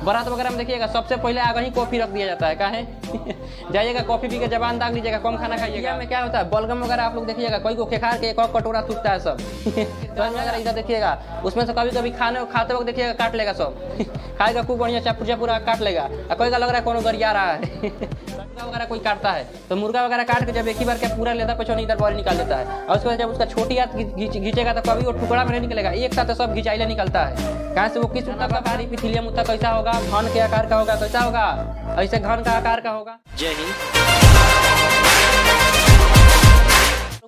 बारात वगैरह में देखिएगा सबसे पहले आगे ही कॉफी रख दिया जाता है। क्या है जाइएगा कॉफी पी के जबान दाग लीजिएगा, कम खाना खाइएगा। में क्या होता है बलगम वगैरह आप लोग देखिएगा कोई को खेखार के एक और कटोरा टूटता है सब तो अगर इधर देखिएगा उसमें से कभी कभी खाते वक्त देखिएगा काट लेगा सब खाएगा खूब बढ़िया चापुचा पूरा काट लेगा और कोई का लग रहा है कोनो गरिया रहा है मुर्गा वगैरह कोई काटता है तो मुर्गा वगैरह काट के जब एक ही बार क्या पूरा लेता पेछो इधर बाहर निकाल देता है और उसके बाद जब उसका छोटी हाथ घींचेगा तो कभी वो टुकड़ा में नहीं निकलेगा, एक साथ सब घिंचाइले निकलता है। कहाँ से वो किस उत्तक का भारी इपीथेलियम उत्तक कैसा होगा, घन के आकार का होगा, कैसा होगा ऐसे घन का आकार का होगा। जय हिंद।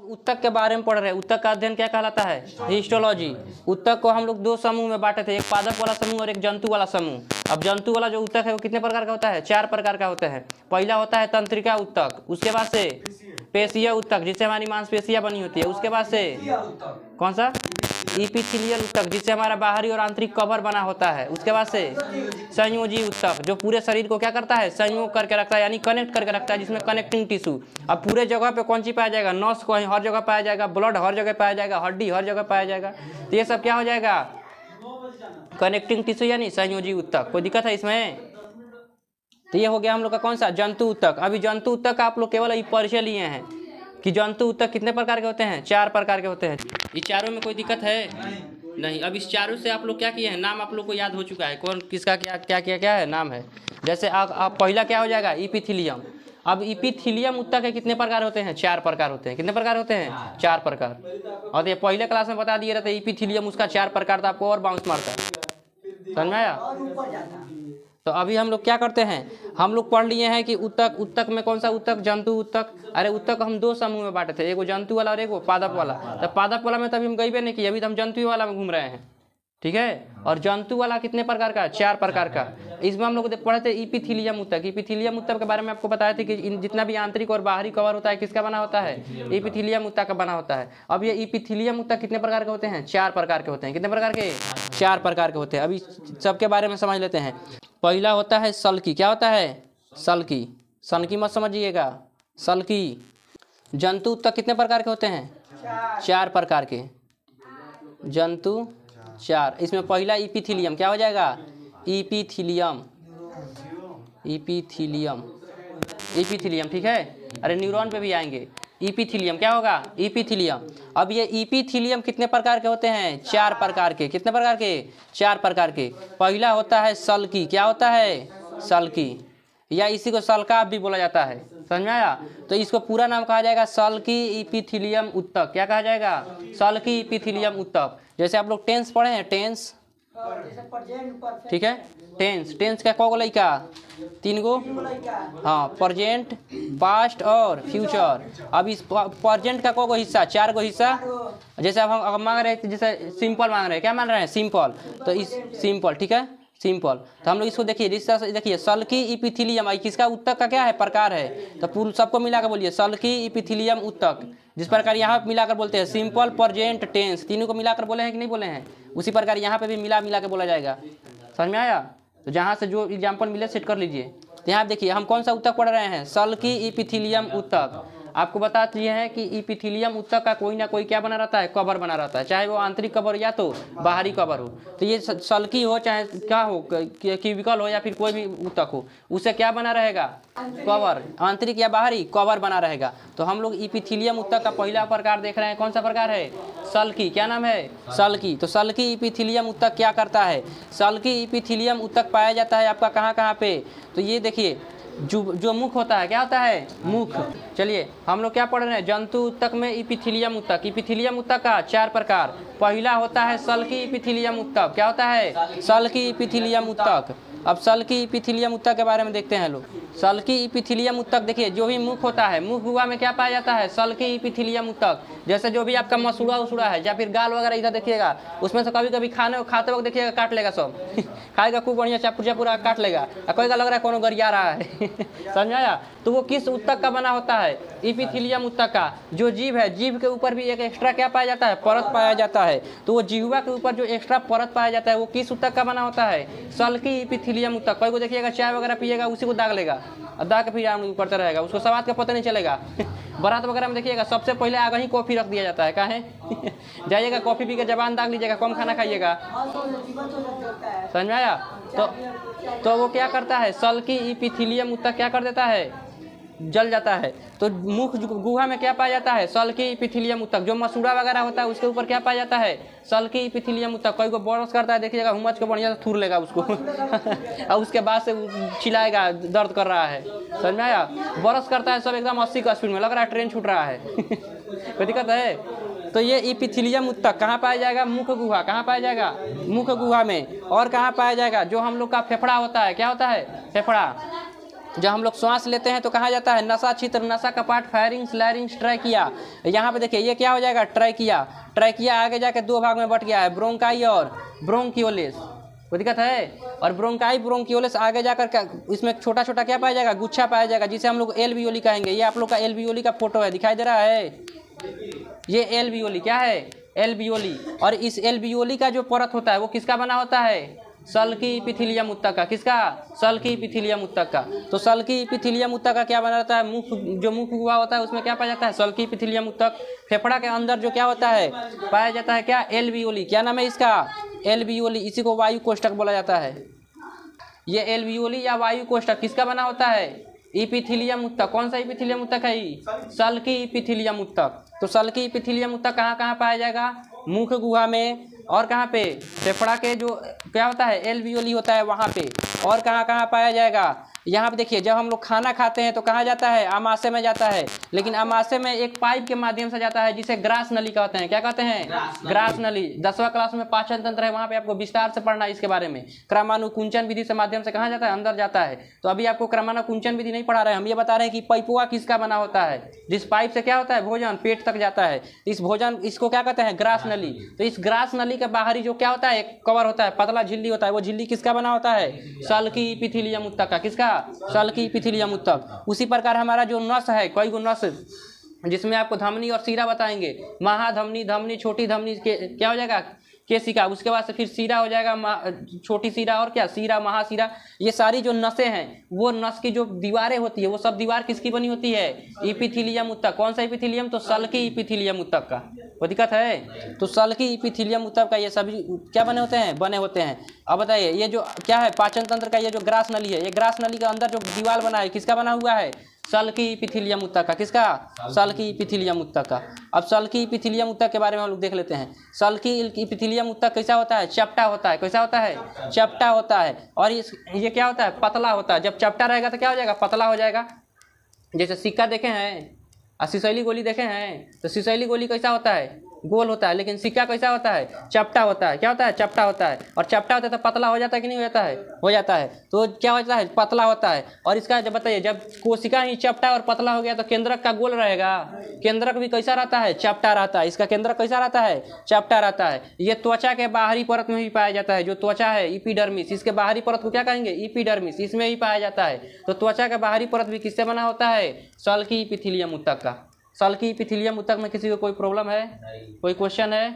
उत्तक के बारे में पढ़ रहे हैं। उत्तक का अध्ययन क्या कहलाता है, हिस्टोलॉजी। उत्तक को हम लोग दो समूह में बांटे थे, एक पादप वाला समूह और एक जंतु वाला समूह। अब जंतु वाला जो उत्तक है वो कितने प्रकार का होता है, 4 प्रकार का होता है। पहला होता है तंत्रिका उत्तक, उसके बाद से पेशीय उत्तक जिससे हमारी मांसपेशियां बनी होती है, उसके बाद से कौन सा इपीथेलियल उत्तक जिससे हमारा बाहरी और आंतरिक कवर बना होता है, उसके बाद से संयोजी उत्तक जो पूरे शरीर को क्या करता है, संयोग करके रखता है यानी कनेक्ट करके रखता है, जिसमें कनेक्टिंग टिश्यू। अब पूरे जगह पे कौन चीज पाया जाएगा, नस को हर जगह पाया जाएगा, ब्लड हर जगह पाया जाएगा, हड्डी हर जगह पाया जाएगा, तो ये सब क्या हो जाएगा कनेक्टिंग टिश्यू यानी संयोजी उत्तक। कोई दिक्कत है इसमें? तो ये हो गया हम लोग का कौन सा जंतु उत्तक। अभी जंतु उत्तक आप लोग केवल परिचय लिए हैं कि जंतु उत्तक कितने प्रकार के होते हैं, 4 प्रकार के होते हैं। इस चारों में कोई दिक्कत है नहीं। अब इस चारों से आप लोग क्या किए हैं, नाम आप लोग को याद हो चुका है, कौन किसका क्या है नाम है। जैसे आप पहला क्या हो जाएगा इपीथेलियम। अब इपीथेलियम उत्तक के कितने प्रकार होते हैं, 4 प्रकार होते हैं। कितने प्रकार होते हैं, 4 प्रकार। और ये पहले क्लास में बता दिए रहते इपीथेलियम उसका 4 प्रकार था, आपको और बाउंस मारता। समझ में आया? तो अभी हम लोग क्या करते हैं, हम लोग पढ़ लिए हैं कि उत्तक में कौन सा उत्तक, जंतु उत्तक। अरे उत्तक हम 2 समूह में बांटे थे, एगो जंतु वाला और एगो पादप वाला। तो पादप वाला में तभी हम गई नहीं किए, अभी तो हम जंतु वाला में घूम रहे हैं, ठीक है। और जंतु वाला कितने प्रकार का, 4 प्रकार का। इसमें हम लोग पढ़े थे इपीथेलियम उत्तक। इपीथेलियम उत्तक के बारे में आपको बताया था कि जितना भी आंतरिक और बाहरी कवर होता है किसका बना होता है, इपीथेलियम उत्तक का बना होता है। अब ये इपीथेलियम उत्तक कितने प्रकार के होते हैं, 4 प्रकार के होते हैं। कितने प्रकार के, 4 प्रकार के होते हैं। अभी सबके बारे में समझ लेते हैं। पहला होता है सल्की। क्या होता है, सल्की। सनकी मत समझिएगा, सल्की। जंतु उत्तक कितने प्रकार के होते हैं, 4 प्रकार के। जंतु 4। इसमें पहला इपीथेलियम क्या हो जाएगा, इपीथेलियम। इपीथेलियम ठीक है। अरे न्यूरॉन पे भी आएंगे। इपीथेलियम क्या होगा, इपीथेलियम। अब ये इपीथेलियम कितने प्रकार के होते हैं, 4 प्रकार के। कितने प्रकार के, 4 प्रकार के। पहला होता है सल्की। क्या होता है, सल्की, या इसी को सल्काप भी बोला जाता है। समझ में आया? तो इसको पूरा नाम कहा जाएगा सल्की इपीथेलियम उत्तक। क्या कहा जाएगा, सल्की इपीथेलियम उत्तक। जैसे आप लोग टेंस पढ़े हैं, टेंस, ठीक है। टेंस का कौ लइका, 3 गो। हाँ, प्रेजेंट, पास्ट और फ्यूचर। अब इस प्रेजेंट का कौ गो हिस्सा, 4 गो हिस्सा। जैसे अब हम मांग रहे हैं, जैसे सिंपल मांग रहे हैं, क्या मान रहे हैं, सिंपल। तो इस सिंपल, ठीक है, सिंपल। तो हम लोग इसको देखिए, देखिए सल्की इपीथेलियम किसका उत्तक का क्या है, प्रकार है। तो पूर्ण सबको मिलाकर बोलिए सल्की इपीथेलियम उत्तक। जिस प्रकार यहाँ मिलाकर बोलते हैं सिंपल, प्रेजेंट, टेंस, तीनों को मिलाकर बोले हैं कि नहीं बोले हैं, उसी प्रकार यहाँ पे भी मिला के बोला जाएगा। समझ में आया? तो जहाँ से जो एग्जाम्पल मिले सेट कर लीजिए। तो यहाँ देखिए हम कौन सा उत्तक पढ़ रहे हैं, सल्की इपीथेलियम उत्तक। आपको बता दिए हैं कि इपीथेलियम उत्तक का कोई ना कोई क्या बना रहता है, कवर बना रहता है, चाहे वो आंतरिक कवर या तो बाहरी कवर हो। तो ये सल्की हो चाहे क्या हो, क्यूबिकल हो या फिर कोई भी उत्तक हो, उससे क्या बना रहेगा, कवर, आंतरिक या बाहरी कवर बना रहेगा। तो हम लोग इपीथेलियम उत्तक का पहला प्रकार देख रहे हैं, कौन सा प्रकार है, सल्की। क्या नाम है, सल्की। तो सल्की इपीथेलियम उत्तक क्या करता है, सल्की इपीथेलियम उत्तक पाया जाता है आपका कहाँ पे। तो ये देखिए जो मुख होता है, क्या होता है, मुख। चलिए हम लोग क्या पढ़ रहे हैं, जंतु उत्तक में इपीथेलियम उत्तक। इपीथेलियम उत्तक का 4 प्रकार। पहला होता है सल्की इपीथेलियम उत्तक। क्या होता है, सल्की इपीथेलियम उत्तक। अब सल्की इपीथेलियम उत्तक के बारे में देखते हैं लोग। सल्की इपीथेलियम उत्तक देखिए, जो भी मुख होता है, मुख गुहा में क्या पाया जाता है, सल्की इपीथेलियम उत्तक। जैसे जो भी आपका मसूड़ा उसूड़ा है या फिर गाल वगैरह इधर देखिएगा, उसमें से कभी कभी खाते वक्त देखिएगा काट लेगा सब खाएगा खूब बढ़िया चापुचा पूरा काट लेगा, और कोई का लग रहा है कोनो गरिया रहा है समझ आया? तो वो किस उत्तक का बना होता है, इपीथेलियम उत्तक का। जो जीभ है, जीभ के ऊपर भी एक एक्स्ट्रा क्या पाया जाता है, परत पाया जाता है। तो वो जीवा के ऊपर जो एक्स्ट्रा परत पाया जाता है वो किस उत्तक का बना होता है, सल्की इपीथेलियम उत्तक। कोई को देखिएगा चाय वगैरह पिएगा उसी को दाग लेगा दा के फिर आम करते रहेगा, उसको स्वाद का पता नहीं चलेगा। बारात वगैरह में देखिएगा सबसे पहले आगे ही कॉफ़ी रख दिया जाता है, काहे जाइएगा कॉफ़ी पी के जबान दाग लीजिएगा, कम खाना खाइएगा, समझ में आया। तो वो क्या करता है, सल की इपिथीलियम ऊतक क्या कर देता है, जल जाता है। तो मुख गुहा में क्या पाया जाता है, सल की इपिथीलियम ऊतक। जो मसूड़ा वगैरह होता है उसके ऊपर क्या पाया जाता है, सल की इपिथीलियम ऊतक। कोई को बरस करता है देखिएगा, हुमच के बढ़िया से थूर लेगा उसको और उसके बाद से चिल्लाएगा दर्द कर रहा है, समझ में आया। बरस करता है सब एकदम 80 की स्पीड में, लग रहा है ट्रेन छूट रहा है कोई दिक्कत है। तो ये इपिथीलियम ऊतक कहाँ पाया जाएगा, मुख गुहा। कहाँ पाया जाएगा, मुख गुहा में। और कहाँ पाया जाएगा, जो हम लोग का फेफड़ा होता है, क्या होता है, फेफड़ा। जब हम लोग श्वास लेते हैं तो कहाँ जाता है, नसा छिद्र, नसा कपाट, फायरिंग्स, लैरिंग्स, ट्रैकिया। यहाँ पे देखिए ये क्या हो जाएगा, ट्रैकिया। ट्रैकिया आगे जाके दो भाग में बट गया है, ब्रोंकाई और ब्रोंकियोलिस। कोई दिक्कत है। और ब्रोंकाई ब्रोंकियोलिस आगे जाकर इसमें छोटा छोटा क्या पाया जाएगा, गुच्छा पाया जाएगा, जिसे हम लोग एल्वियोली कहेंगे। ये आप लोग का एल्वियोली का फोटो है, दिखाई दे रहा है, ये एल्वियोली क्या है, एल्वियोली। और इस एल्वियोली का जो परत होता है वो किसका बना होता है, सल की इपिथीलियम ऊतक का। किसका, सल की इपिथीलियम ऊतक का। तो सल की इपिथीलियम ऊतक का क्या बना रहता है, मुख, जो मुख गुहा होता है उसमें क्या पाया जाता है, सल की इपिथीलियम ऊतक। फेफड़ा के अंदर जो क्या होता है, पाया जाता है क्या, एल्वियोली। क्या नाम है इसका, एल्वियोली। इसी को वायु कोष्ठक बोला जाता है। ये एल्वियोली या वायु कोष्ठक किसका बना होता है, इपिथीलियम ऊतक। कौन सा इपिथीलियम ऊतक है, सल की इपिथीलियम ऊतक। तो सल की इपिथीलियम ऊतक कहाँ कहाँ पाया जाएगा, मुख गुहा में। और कहाँ पे, फेफड़ा के जो क्या होता है, एल्वियोली होता है वहाँ पे। और कहाँ कहाँ पाया जाएगा, यहाँ पे देखिए जब हम लोग खाना खाते हैं तो कहाँ जाता है, आमाशय में जाता है। लेकिन आमाशय में एक पाइप के माध्यम से जाता है जिसे ग्रास नली कहते हैं। क्या कहते हैं, ग्रास नली। 10वां क्लास में पाचन तंत्र है, वहाँ पे आपको विस्तार से पढ़ना है इसके बारे में। क्रमानुकुंचन विधि से माध्यम से कहाँ जाता है, अंदर जाता है। तो अभी आपको क्रमानुकुंचन विधि नहीं पढ़ा रहे हैं, हम ये बता रहे हैं कि पाइपुआ किसका बना होता है, जिस पाइप से क्या होता है, भोजन पेट तक जाता है। इस भोजन, इसको क्या कहते हैं, ग्रास नली। तो इस ग्रास नली के बाहरी जो क्या होता है, एक कवर होता है, पतला झिल्ली होता है, वो झिल्ली किसका बना होता है, सल की इपिथीलियम ऊतक का। किसका, सल की इपिथीलियम ऊतक। उसी प्रकार हमारा जो नस है, कोई को नस जिसमें आपको धमनी और सीरा बताएंगे, महाधमनी, धमनी, छोटी धमनी के क्या हो जाएगा, केशिका। उसके बाद से फिर सीरा हो जाएगा, छोटी सीरा और क्या, सीरा, महासीरा। ये सारी जो नसें हैं, वो नस की जो दीवारें होती है वो सब दीवार किसकी बनी होती है, इपिथीलियम ऊतक। कौन सा इपिथीलियम, तो सल की इपिथीलियम ऊतक का। कोई दिक्कत है। तो सल की इपिथीलियम ऊतक का ये सभी क्या बने होते हैं, बने होते हैं। अब बताइए ये जो क्या है, पाचन तंत्र का ये जो ग्रास नली है, ये ग्रास नली के अंदर जो दीवार बना है किसका बना हुआ है, सल की इपिथीलियम ऊतक का। किसका, सल की इपिथीलियम ऊतक का। अब सल की इपिथीलियम ऊतक के बारे में हम लोग देख लेते हैं। सल की इपिथीलियम ऊतक कैसा होता है, चपटा होता है। कैसा होता है, चपटा होता है। और ये क्या होता है, पतला होता है। जब चपटा रहेगा तो क्या हो जाएगा, पतला हो जाएगा। जैसे सिक्का देखे हैं और सिसैली गोली देखे हैं, तो सिसैली गोली कैसा होता है, गोल होता है। लेकिन सिक्का कैसा होता है, चपटा होता है। क्या होता है, चपटा होता है। और चपटा होता है तो पतला हो जाता है कि नहीं हो जाता है, हो जाता है। तो क्या होता है, पतला होता है। और इसका जब बताइए, जब कोशिका ही चपटा और पतला हो गया तो केंद्रक का गोल रहेगा। केंद्रक भी कैसा रहता है, चपटा रहता है। इसका केंद्रक कैसा रहता है, चपटा रहता है। ये त्वचा के बाहरी परत में भी पाया जाता है। जो त्वचा है इपिडर्मिस, इसके बाहरी परत को क्या कहेंगे, इपिडर्मिस, इसमें ही पाया जाता है। तो त्वचा का बाहरी परत भी किससे बना होता है, सल की इपिथीलियम ऊतक का। सल की इपिथीलियम ऊतक में किसी को कोई प्रॉब्लम है, कोई क्वेश्चन है।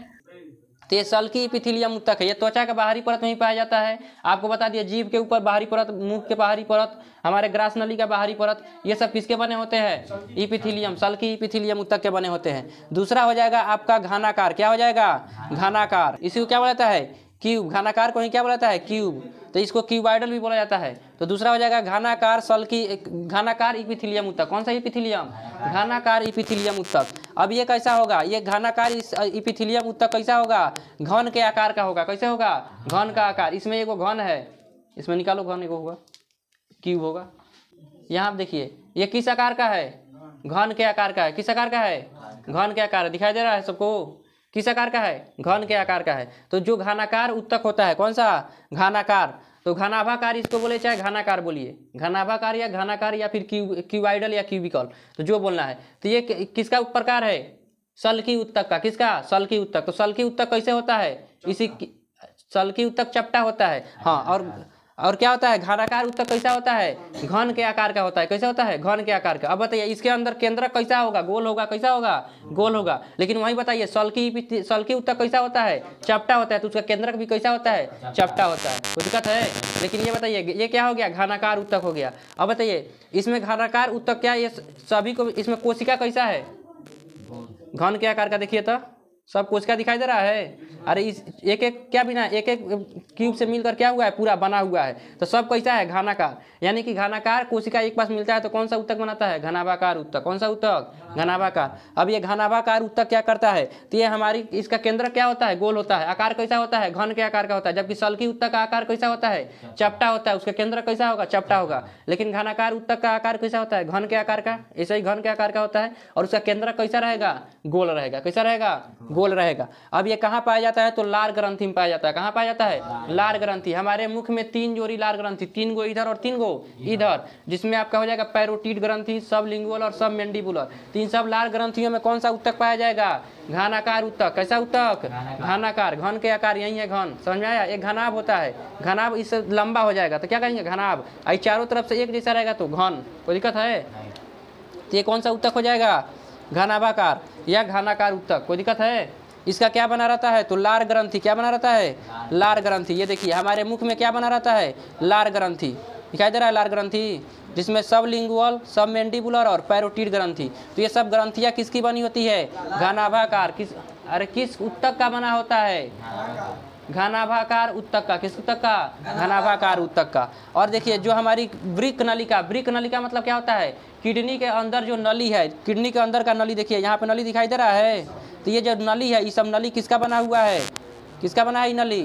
तो ये सल की इपिथीलियम ऊतक है, ये त्वचा के बाहरी परत में ही पाया जाता है। आपको बता दिया, जीभ के ऊपर बाहरी परत, मुख के बाहरी परत, हमारे ग्रास नली का बाहरी परत, ये सब किसके बने होते हैं, इपिथीलियम, सल की इपिथीलियम ऊतक के बने होते हैं। दूसरा हो जाएगा आपका घनाकार। क्या हो जाएगा, घनाकार। इसी को क्या बोला जाता है, क्यूब। घनाकार को ही क्या बोला जाता है, क्यूब। तो इसको क्यूबाइडल भी बोला जाता है। तो दूसरा हो जाएगा घनाकार, सल की घनाकार इपिथीलियम ऊतक। कौन सा इपिथीलियम, घनाकार इपिथीलियम ऊतक। अब ये कैसा होगा, ये घनाकार इपिथीलियम ऊतक कैसा होगा, घन के आकार का होगा। कैसे होगा, घन का आकार। इसमें एगो घन है, इसमें निकालो घन, एगो होगा, क्यूब होगा। यहाँ आप देखिए ये किस आकार का है, घन के आकार का है। किस आकार का है, घन के आकार है। दिखाई दे रहा है सबको, किस आकार का है, घन के आकार का है। तो जो घनाकार ऊतक होता है, कौन सा, घनाकार। तो घनाभाकार इसको बोले, चाहे घनाकार बोलिए, घनाभाकार या घनाकार या फिर क्यूबाइडल या क्यूबिकल, तो जो बोलना है। तो ये किसका प्रकार है, सल की ऊतक का। किसका, सल की ऊतक। तो सल की ऊतक कैसे होता है, इसी सल की ऊतक चपटा होता है। हाँ, और और क्या होता है घनाकार ऊतक कैसा होता है, घन के आकार का होता है। कैसा होता है, घन के आकार का। अब बताइए इसके अंदर केंद्रक कैसा होगा, गोल होगा। कैसा होगा, गोल होगा। लेकिन वहीं बताइए सल्की ऊतक कैसा होता है, चपटा होता है, तो उसका केंद्रक भी कैसा होता है, चपटा होता है। कोई दिक्कत है। लेकिन ये बताइए ये क्या हो गया, घनाकार ऊतक हो गया। अब बताइए इसमें घनाकार ऊतक क्या, ये सभी को इसमें कोशिका कैसा है, घन के आकार का। देखिए तो सब कोशिका दिखाई दे रहा है। अरे इस एक एक क्या बिना एक एक क्यूब से मिलकर क्या हुआ है, पूरा बना हुआ है। तो सब कैसा है, घनाकार। यानी कि घनाकार कोशिका एक पास मिलता है तो कौन सा ऊतक बनाता है, घनाभाकार ऊतक। कौन सा ऊतक, घनाभाकार। अब ये घनाभाकार ऊतक क्या करता है, तो ये हमारी इसका केंद्र क्या होता है, गोल होता है। आकार कैसा होता है, घन के आकार का होता है। जबकि सल्की ऊतक का आकार कैसा होता है, चपटा होता है, उसका केंद्र कैसा होगा, चपटा होगा। लेकिन घनाकार ऊतक का आकार कैसा होता है, घन के आकार का। ऐसा ही घन के आकार का होता है और उसका केंद्र कैसा रहेगा, गोल रहेगा। कैसा रहेगा, गोल रहेगा। अब ये कहाँ पाया जाता है, तो लार ग्रंथि में पाया जाता है। कहाँ पाया जाता है, लार ग्रंथि। हमारे मुख में 3 जोड़ी लार ग्रंथि, 3 गो इधर और 3 गो इधर, जिसमें आपका हो जाएगा पैरोटिड ग्रंथि, सब लिंगुअल और सब मैंडिबुलर। 3 सब लार ग्रंथियों में कौन सा ऊतक पाया जाएगा, घनाकार ऊतक। कैसा ऊतक, घनाकार। घन के आकार यही है घन, समझ में आया। एक घनाभ होता है, घनाभ इससे लंबा हो जाएगा तो क्या कहेंगे, घनाभ। आई चारों तरफ से एक जैसा रहेगा तो घन। कोई दिक्कत है। तो ये कौन सा ऊतक हो जाएगा, घनाभाकार या घनाकार ऊतक। कोई दिक्कत है। इसका क्या बना रहता है, तो लार ग्रंथि। क्या बना रहता है, लार ग्रंथि। ये देखिए हमारे मुख में क्या बना रहता है, लार ग्रंथि। दिखाई दे रहा है लार ग्रंथि, जिसमें सब लिंगुअल, सब मैंडिबुलर और पैरोटिड ग्रंथि। तो ये सब ग्रंथियाँ किसकी बनी होती है, घनाभाकार। किस ऊतक का बना होता है, घनाभाकार ऊतक का। किस ऊतक का, घनाभाकार ऊतक का। और देखिए जो हमारी वृक्क नलिका, वृक्क नलिका मतलब क्या होता है, किडनी के अंदर जो नली है, किडनी के अंदर का नली। देखिए यहाँ पे नली दिखाई दे रहा है, तो ये जो नली है, ये सब नली किसका बना हुआ है, किसका बना है ये नली,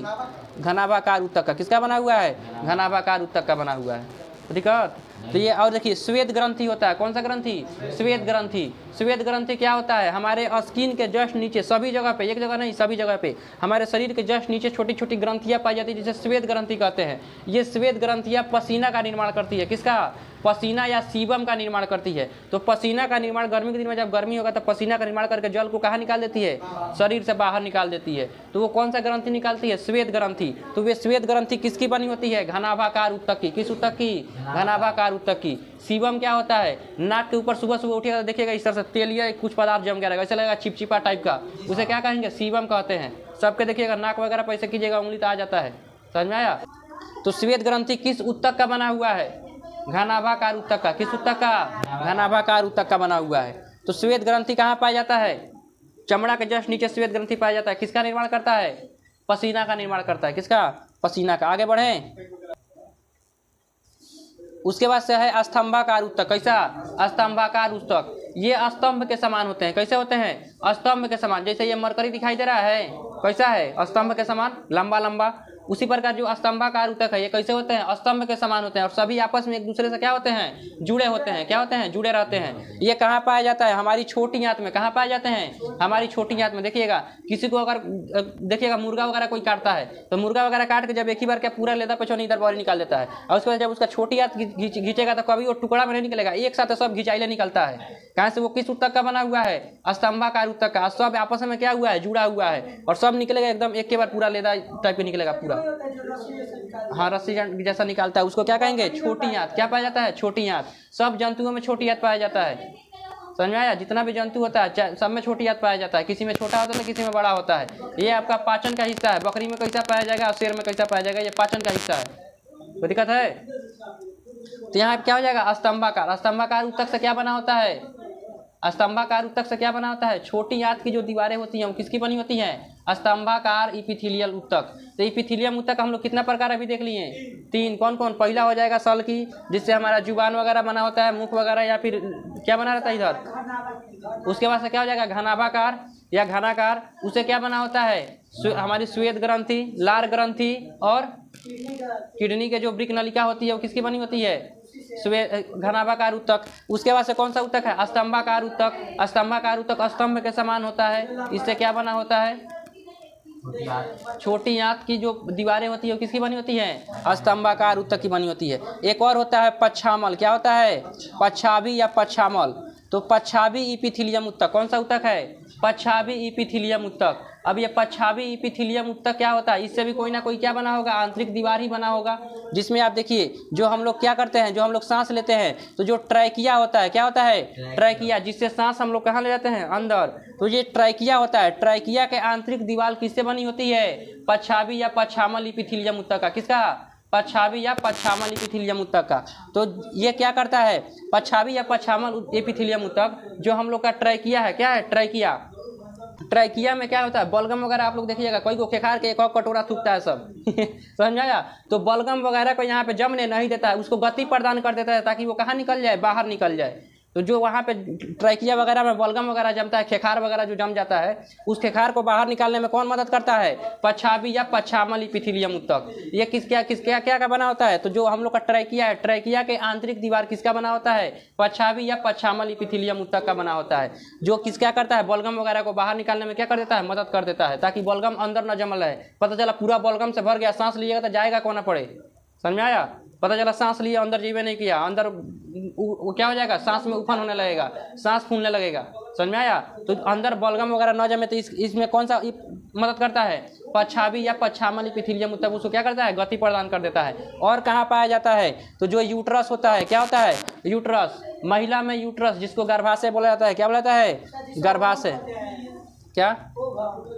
घनाभाकार ऊतक का। किसका बना हुआ है, घनाभाकार ऊतक का बना हुआ है। दिक्कत। तो ये और देखिए श्वेत ग्रंथि होता है। कौन सा ग्रंथि, श्वेत ग्रंथि। श्वेत ग्रंथि क्या होता है, हमारे स्किन के जस्ट नीचे, सभी जगह पे, एक जगह नहीं सभी जगह पे, हमारे शरीर के जस्ट नीचे छोटी छोटी ग्रंथियां पाई जाती है, जिसे श्वेत ग्रंथि कहते हैं। ये श्वेत ग्रंथियां पसीना का निर्माण करती है। किसका, पसीना या सीबम का निर्माण करती है। तो पसीना का निर्माण गर्मी के दिन में जब गर्मी होगा तो पसीना का निर्माण करके जल को कहाँ निकाल देती है, शरीर से बाहर निकाल देती है। तो वो कौन सा ग्रंथि निकालती है, श्वेत ग्रंथि। तो वे श्वेत ग्रंथि किसकी बनी होती है, घनाभाकार ऊतक की। किस ऊतक की, घनाभाकार ऊतक की। सीबम क्या होता है, नाक के ऊपर सुबह सुबह उठिएगा तो देखिएगा इस तरह से तेल या कुछ पदार्थ जम गया रहेगा, ऐसा लगेगा चिपचिपा टाइप का, उसे क्या कहेंगे, सीबम कहते हैं। सबके देखिएगा नाक वगैरह पर ऐसे कीजिएगा उंगली तो आ जाता है। समझ में आया। तो श्वेत ग्रंथि किस ऊतक का बना हुआ है, घनाभाकार ऊतक का। किस ऊतक का, घनाभाकार ऊतक का बना हुआ है। तो श्वेत ग्रंथि कहाँ पाया जाता है, चमड़ा के जस्ट नीचे श्वेत ग्रंथि पाया जाता है। किसका निर्माण करता है, पसीना का निर्माण करता है। किसका, पसीना का। आगे बढ़ें। उसके बाद से है स्तंभाकार ऊतक। कैसा, स्तंभाकार ऊतक। ये स्तंभ के समान होते हैं। कैसे होते हैं, स्तंभ के समान। जैसे ये मरकरी दिखाई दे रहा है, कैसा है, स्तंभ के समान, लंबा लंबा। उसी प्रकार जो स्तंभाकार ऊतक है ये कैसे होते हैं, स्तंभ के समान होते हैं। और सभी आपस में एक दूसरे से क्या होते हैं, जुड़े होते हैं। क्या होते हैं, जुड़े रहते हैं। ये कहाँ पाया जाता है, हमारी छोटी आंत में। कहाँ पाए जाते हैं, हमारी छोटी आंत में। देखिएगा किसी को अगर देखिएगा मुर्गा वगैरह कोई काटता है तो मुर्गा वगैरह काट के जब एक ही बार क्या पूरा लेदा पेछोनी इधर बाहर निकाल देता है, और उसके बाद जब उसका छोटी आंत घींचेगा तो कभी वो टुकड़ा में नहीं निकलेगा, एक साथ सब घिंचाइले निकलता है। कहाँ से, वो किस ऊतक का बना हुआ है, स्तंभाकार ऊतक का। सब आपस में क्या हुआ है, जुड़ा हुआ है, और सब निकलेगा एकदम एक के बार पूरा लेदा टाइप के निकलेगा पूरा। हाँ, रस्सी जैसा निकालता है, उसको क्या कहेंगे, छोटी आंत। क्या पाया जाता है, छोटी आंत। सब जंतुओं में छोटी आंत पाया जाता है। समझ में आया। जितना भी जंतु होता है सब में छोटी आंत पाया जाता है। किसी में छोटा होता है किसी में बड़ा होता है। ये आपका पाचन का हिस्सा है। बकरी में कैसा पाया जाएगा और शेर में कैसा पाया जाएगा, ये पाचन का हिस्सा है। कोई दिक्कत है। तो यहाँ क्या हो जाएगा, स्तंभाकार। स्तंभाकार ऊतक से क्या बना होता है, स्तंभाकार ऊतक से क्या बना होता है, छोटी आंत की जो दीवारें होती हैं वो किसकी बनी होती हैं, स्तंभाकार इपिथेलियल ऊतक। तो इपिथेलियम ऊतक हम लोग कितना प्रकार अभी देख लिए, 3। कौन कौन, पहला हो जाएगा सल की, जिससे हमारा जुबान वगैरह बना होता है, मुख वगैरह, या फिर क्या बना रहता है इधर। उसके बाद से क्या हो जाएगा, घनाभाकार या घनाकार। उसे क्या बना होता है, हमारी श्वेत ग्रंथि, लार ग्रंथि और किडनी के जो वृक्क नलिका होती है वो किसकी बनी होती है, घनाभाकार ऊतक। उसके बाद से कौन सा ऊतक है, स्तंभाकार ऊतक। स्तंभाकार ऊतक स्तंभ के समान होता है। इससे क्या बना होता है, छोटी आंत की जो दीवारें होती है वो किसकी बनी होती है, स्तंभाकार ऊतक की बनी होती है। एक और होता है पच्छामल। क्या होता है, पच्छावी या पच्छामल। तो पच्छावी इपिथेलियम ऊतक। कौन सा ऊतक है, पच्छाभी इपिथीलियम ऊतक। अब ये पच्छाभी इपिथीलियम ऊतक क्या होता है, इससे भी कोई ना कोई क्या बना होगा, आंतरिक दीवार ही बना होगा, जिसमें आप देखिए जो हम लोग क्या करते हैं, जो हम लोग सांस लेते हैं तो जो ट्रैकिया होता है, क्या होता है, ट्रैकिया, जिससे सांस हम लोग कहाँ ले जाते हैं, अंदर। तो ये ट्रैकिया होता है, ट्रैकिया के आंतरिक दीवार किससे बनी होती है, पच्छाभी या पच्छामल इपिथीलियम ऊतक का। किसका, पच्छाभी या पच्छामल इपिथीलियम ऊतक का। तो ये क्या करता है, पच्छाभी या पच्छामल इपिथीलियम ऊतक जो हम लोग का ट्रैकिया है, क्या है, ट्रैकिया। ट्रैकिया में क्या होता है, बलगम वगैरह आप लोग देखिएगा, कोई को खेखार के एक और कटोरा थूकता है सब समझ आया। तो बलगम वगैरह को यहाँ पे जमने नहीं देता है, उसको गति प्रदान कर देता है ताकि वो कहाँ निकल जाए, बाहर निकल जाए। तो जो वहाँ पे ट्रैकिया वगैरह में बलगम वगैरह जमता है, खेखार वगैरह जो जम जाता है, उस खेखार को बाहर निकालने में कौन मदद करता है, पच्छाभी या पच्छामल इपिथीलियम ऊतक। ये किसका क्या का बना होता है, तो जो हम लोग का ट्रैकिया है, ट्रैकिया के आंतरिक दीवार किसका बना होता है, पच्छाभी या पच्छामल इपिथीलियम ऊतक का बना होता है, जो क्या करता है, बलगम वगैरह को बाहर निकालने में क्या कर देता है, मदद कर देता है, ताकि बलगम अंदर न जमल रहे। पता चला पूरा बलगम से भर गया, सांस लीजिएगा तो जाएगा कौन ना पड़े, समझ में आया। पता चला सांस लिया, अंदर जीवे नहीं किया, अंदर वो क्या हो जाएगा, सांस में उफन होने लगेगा, सांस फूलने लगेगा, समझ में आया। तो अंदर बलगम वगैरह न जमे तो इसमें कौन सा मदद करता है, पच्छाभी या पच्छामल इपिथीलियम ऊतक, उसको क्या करता है, गति प्रदान कर देता है। और कहाँ पाया जाता है, तो जो यूट्रस होता है, क्या होता है, यूट्रस, महिला में यूट्रस, जिसको गर्भाशय बोला जाता है, क्या बोला जाता है, गर्भाशय, क्या,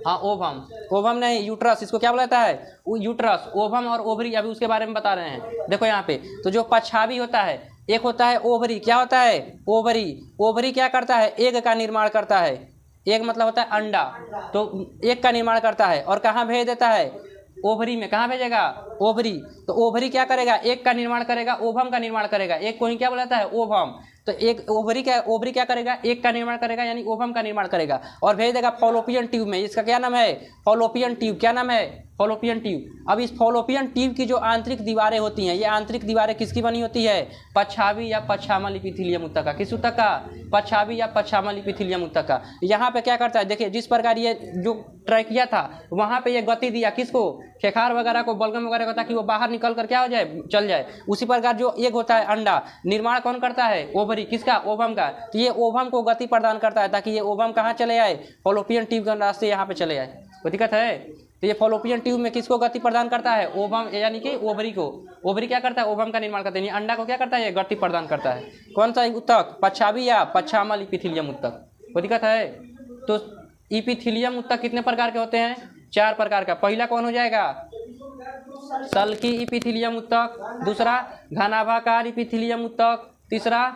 हाँ ओवम, ओवम नहीं यूट्रस, इसको क्या बोला जाता है, यूट्रस, ओवम और ओवरी, अभी उसके बारे में बता रहे हैं। देखो यहाँ पे, तो जो पच्छाभी होता है, एक होता है ओवरी, क्या होता है, ओवरी। ओवरी क्या करता है, एग का निर्माण करता है, एग मतलब होता है अंडा, तो एग का निर्माण करता है और कहाँ भेज देता है, ओवरी में। कहाँ भेजेगा, ओवरी। तो ओवरी क्या करेगा, एग का निर्माण करेगा, ओवम का निर्माण करेगा। एग को ही क्या बोला जाता है, ओवम। तो एक ओवरी क्या करेगा, एग का निर्माण करेगा, यानी ओवम का निर्माण करेगा और भेज देगा फॉलोपियन ट्यूब में। इसका क्या नाम है, फॉलोपियन ट्यूब। क्या नाम है, फॉलोपियन ट्यूब। अब इस फॉलोपियन ट्यूब की जो आंतरिक दीवारें होती हैं, ये आंतरिक दीवारें किसकी बनी होती है, पच्छाभी या पच्छामल इपिथीलियम ऊतक का। किस ऊतक का, पच्छाभी या पच्छामल इपिथीलियम ऊतक का। यहाँ पे क्या करता है, देखिए जिस प्रकार ये जो ट्रैकिया था, वहाँ पे ये गति दिया किसको, खेखार वगैरह को, बलगम वगैरह को, ताकि वो बाहर निकल कर क्या हो जाए, चल जाए। उसी प्रकार जो एग होता है, अंडा, निर्माण कौन करता है, ओवरी। किसका, ओवम का। तो ये ओवम को गति प्रदान करता है ताकि ये ओवम कहाँ चले आए, फॉलोपियन ट्यूब के रास्ते यहाँ पे चले आए। कोई दिक्कत है। तो ये फॉलोपियन ट्यूब में किसको गति प्रदान करता है, ओवम, यानी कि ओवरी को। ओवरी क्या करता है, ओवम का निर्माण करता है, अंडा को क्या करता है, ये गति प्रदान करता है। कौन सा ऊतक, पच्छाभी या पच्छामल इपिथीलियम ऊतक। कोई दिक्कत है। तो इपिथीलियम ऊतक कितने प्रकार के होते हैं, 4 प्रकार का। पहला कौन हो जाएगा, सल्की इपिथीलियम ऊतक, दूसरा घनाभाकार इपिथीलियम ऊतक, तीसरा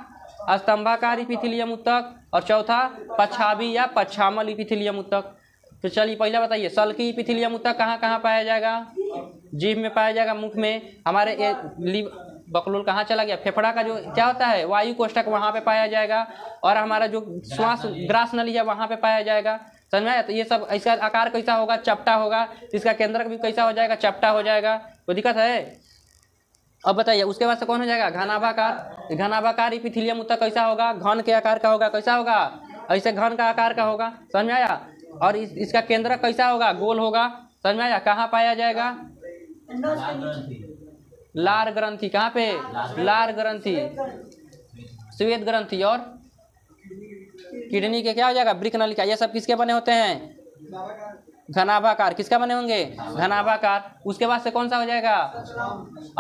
स्तंभाकार इपिथीलियम ऊतक और चौथा पच्छाभी या पच्छामल इपिथीलियम ऊतक। तो चलिए पहला बताइए, सल्की इपिथीलियम ऊतक कहाँ कहाँ पाया जाएगा, जीभ में पाया जाएगा, मुख में, हमारे बकलूल कहाँ चला गया, फेफड़ा का जो क्या होता है, वायु कोष्ठक, वहाँ पे पाया जाएगा। और हमारा जो श्वास ग्रास नली है, वहाँ पे पाया जाएगा। समझ में आया। तो ये सब, इसका आकार कैसा होगा, चपटा होगा। इसका केंद्रक भी कैसा हो जाएगा, चपटा हो जाएगा। कोई दिक्कत है। अब बताइए उसके बाद से कौन हो जाएगा, घनाभाकार। घनाभाकार इपिथीलियम ऊतक कैसा होगा, घन के आकार का होगा। कैसा होगा, ऐसे घन का आकार का होगा। समझ में आया। और इसका केंद्रक कैसा होगा, गोल होगा। समझ में आया। कहाँ पाया जाएगा, लार ग्रंथि। कहाँ पे, लार ग्रंथि, श्वेत ग्रंथि और किडनी के क्या हो जाएगा, वृक्क नलिका। ये सब किसके बने होते हैं, घनाभाकार। किसका बने होंगे, घनाभाकार। उसके बाद से कौन सा हो जाएगा,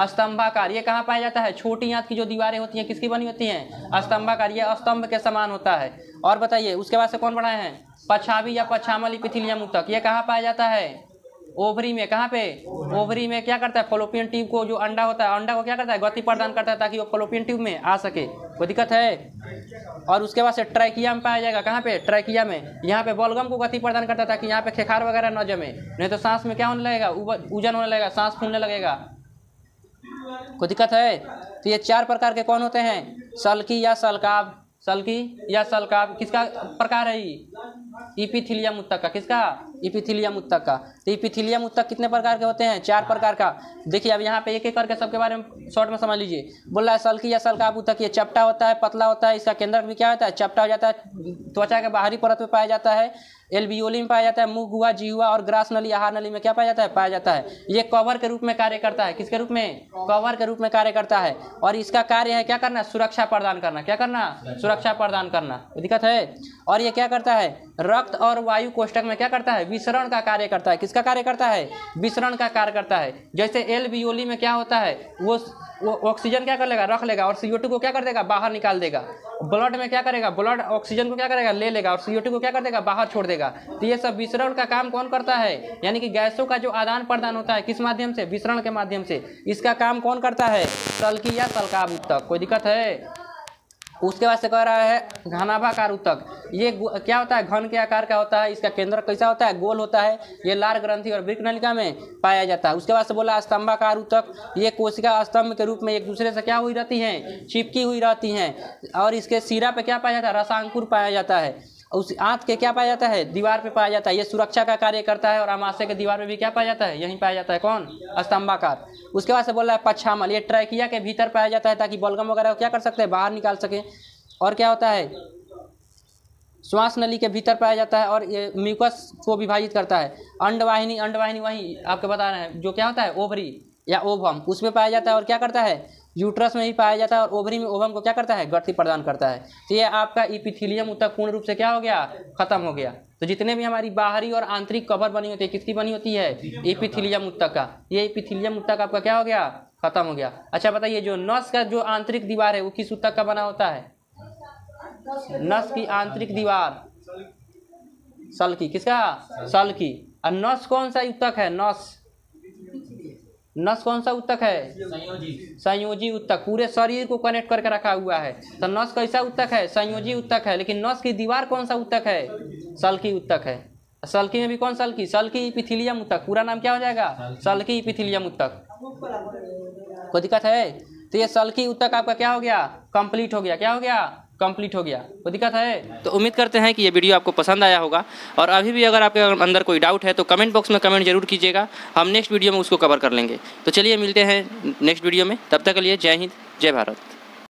स्तंभाकार। ये कहाँ पाया जाता है, छोटी आंत की जो दीवारें होती हैं किसकी बनी होती हैं, स्तंभाकार। ये स्तंभ के समान होता है। और बताइए उसके बाद से कौन बढ़ाए हैं, पच्छाभी या पच्छामल इपिथीलियम ऊतक। ये कहाँ पाया जाता है, ओवरी में। कहाँ पे, ओवरी में। क्या करता है, फॉलोपियन ट्यूब को, जो अंडा होता है, अंडा को क्या करता है, गति प्रदान करता है ताकि वो फॉलोपियन ट्यूब में आ सके। कोई दिक्कत है। और उसके बाद से ट्रैकिया में पाया जाएगा। कहाँ पे, ट्रैकिया में। यहाँ पे बलगम को गति प्रदान करता है ताकि यहाँ पे खेखार वगैरह न जमे, नहीं तो सांस में क्या होने लगेगा, उजन होने लगेगा, सांस फूलने लगेगा। कोई दिक्कत है। तो ये 4 प्रकार के कौन होते हैं, सल्की या सल्काभ। सल्की या सल्काभ किसका प्रकार है, इपिथीलियम ऊतक का। किसका, इपिथीलियम उत्तक का। तो इपिथीलियम उत्तक कितने प्रकार के होते हैं? 4 प्रकार का। देखिए अब यहाँ पे एक एक करके सबके बारे में शॉर्ट में समझ लीजिए। बोल रहा है सल्की या सल्काप उत्तक, ये चपटा होता है, पतला होता है, इसका केंद्रक भी क्या होता है? चपटा हो जाता है, त्वचा के बाहरी परत में पाया जाता है, एल्वियोली में पाया जाता है, मुख हुआ, जी हुआ और ग्रास नली आहार नली में क्या पाया जाता है? पाया जाता है। ये कवर के रूप में कार्य करता है। किसके रूप में? कवर के रूप में कार्य करता है। और इसका कार्य है क्या करना? सुरक्षा प्रदान करना। क्या करना? सुरक्षा प्रदान करना। दिक्कत है। और ये क्या करता है? रक्त और वायु कोष्ठक में क्या करता है? विसरण का कार्य करता है। किसका कार्य करता है? विसरण का कार्य करता है। जैसे एल्वियोली में क्या होता है? वो ऑक्सीजन क्या कर लेगा? रख लेगा और CO2 को क्या कर देगा? बाहर निकाल देगा। ब्लड में क्या करेगा? ब्लड ऑक्सीजन को क्या करेगा? ले लेगा और CO2 को क्या कर देगा? बाहर छोड़ देगा। तो ये सब विसरण का काम कौन करता है? यानी कि गैसों का जो आदान प्रदान होता है किस माध्यम से? विसरण के माध्यम से। इसका काम कौन करता है? सल्की या सल्काप उत्तक। कोई दिक्कत है? उसके बाद से कह रहा है घनाभाकार उत्तक। ये क्या होता है? घन के आकार का होता है। इसका केंद्र कैसा होता है? गोल होता है। ये लार ग्रंथि और वृक्क नलिका में पाया जाता है। उसके बाद से बोला स्तंभाकार उत्तक। ये कोशिका स्तंभ के रूप में एक दूसरे से क्या हुई रहती हैं? चिपकी हुई रहती हैं। और इसके सिरा पे क्या पाया जाता है? रसांकुर पाया जाता है। उस आंत के क्या पाया जाता है? दीवार पे पाया जाता है। ये सुरक्षा का कार्य करता है। और आमाशय के दीवार पे भी क्या पाया जाता है? यहीं पाया जाता है। कौन? स्तंभाकार। उसके बाद से बोल रहा है पच्छामल। ये ट्रैकिया के भीतर पाया जाता है ताकि बलगम वगैरह क्या कर सकते हैं? बाहर निकाल सके। और क्या होता है? श्वास नली के भीतर पाया जाता है और ये म्यूकस को विभाजित करता है। अंडवाहिनी, अंडवाहिनी वही आपके बता रहे हैं जो क्या होता है? ओवरी या ओवम, उसमें पाया जाता है। और क्या करता है? यूट्रस में ही पाया जाता है। और ओवरी में ओवम को क्या करता है? गति प्रदान करता है। तो ये आपका इपिथीलियम उत्तक पूर्ण रूप से क्या हो गया? खत्म हो गया। तो जितने भी हमारी बाहरी और आंतरिक कवर बनी होती है किसकी बनी होती है? इपिथीलियम उत्तक का। ये इपिथीलियम उत्तक आपका क्या हो गया? खत्म हो गया। अच्छा बताइए जो नस का जो आंतरिक दीवार है वो किस उत्तक का बना होता है? नस की आंतरिक दीवार सल्की। किसका? सल्की। और नस कौन सा उत्तक है? नस कौन सा उत्तक है? संयोजी उत्तक। पूरे शरीर को कनेक्ट करके रखा हुआ है। तो नस कैसा उत्तक है? संयोजी उत्तक है। लेकिन नस की दीवार कौन सा उत्तक है? सल्की उत्तक है। सल्की में भी कौन सल्की? सल्की इपिथीलियम उत्तक। पूरा नाम क्या हो जाएगा? सल्की इपिथीलियम उत्तक। कोई दिक्कत है? तो ये सल्की उत्तक आपका क्या हो गया? कंप्लीट हो गया। क्या हो गया? कंप्लीट हो गया। कोई दिक्कत है? तो उम्मीद करते हैं कि ये वीडियो आपको पसंद आया होगा। और अभी भी अगर आपके अंदर कोई डाउट है तो कमेंट बॉक्स में कमेंट जरूर कीजिएगा। हम नेक्स्ट वीडियो में उसको कवर कर लेंगे। तो चलिए मिलते हैं नेक्स्ट वीडियो में। तब तक के लिए जय हिंद, जय भारत।